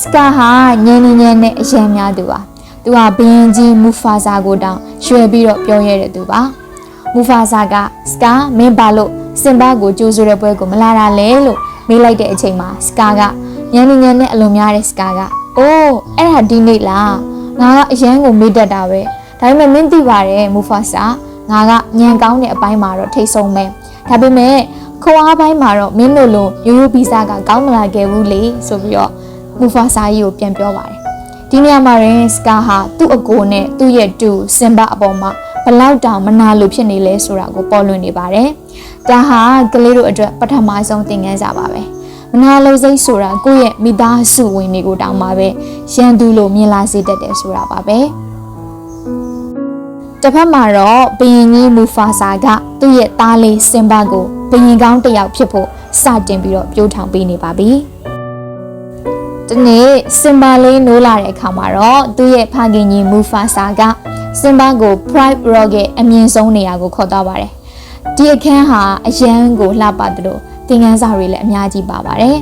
စကာဟာညံ့နဲ့အရန်များသူပါသူကဘင်းကြီးမူဖာဆာကိုတောင်ရွှဲပြီးတော့ပြောရတဲ့သူပါမူဖာဆာကစကာမင်းပါလို့စင်ဘာကိုကြိုးဆိုတဲ့ပွဲကိုမလာတာလဲလို့မေးလိုက်တဲ့အချိန်မှာစကာကညံ့နဲ့အလွန်များတဲ့စကာကအိုးအဲ့ဒါဒီနေ့လားငါကအရန်ကိုမေးတတ်တာပဲဒါပေမဲ့မင်းသိပါတယ်မူဖာဆာငါကညံကောင်းတဲ့အပိုင်းမှာတော့ထိတ်ဆုံးပဲဒါပေမဲ့ခွန်အားပိုင်းမှာတော့မင်းတို့လိုရိုးရိုးဗီဇကကောင်းမလာခဲ့ဘူးလေဆိုပြီးတော့မူဖာဆာကြီးကိုပြန်ပြောပါတယ်ဒီနေရာမှာရင်စကာဟာသူ့အကိုနဲ့သူ့ရဲ့တူစင်ဘာအပေါ်မှာဘလောက်တောင်မနာလိုဖြစ်နေလဲဆိုတာကိုပေါ်လွင်နေပါတယ်ဒါဟာကလေးတို့အတွက်ပထမဆုံးသင်ခန်းစာပါပဲမနာလိုစိတ်ဆိုတာကိုယ့်ရဲ့မိသားစုဝင်တွေကိုတောင်မှပဲရန်သူလိုမြင်လာစေတတ်တယ်ဆိုတာပါပဲတစ်ဖက်မှာတော့ဘုရင်ကြီးမူဖာဆာကသူ့ရဲ့သားလေးစင်ဘာကိုဘုရင်ကောင်းတစ်ယောက်ဖြစ်ဖို့စတင်ပြီးတော့ပြိုးထောင်ပေးနေပါပြီဒီနေ့စင်ဘာလေးနိုးလာတဲ့အခါမှာတော့သူ့ရဲ့ဖခင်ကြီးမူဖာဆာကစင်ဘာကို Pride Rock ရဲ့အမြင့်ဆုံးနေရာကိုခေါ်သွားပါတယ်ဒီအခန်းဟာအရန်ကိုလှပတယ်လို့သင်ခန်းစာတွေလည်းအများကြီးပါပါတယ်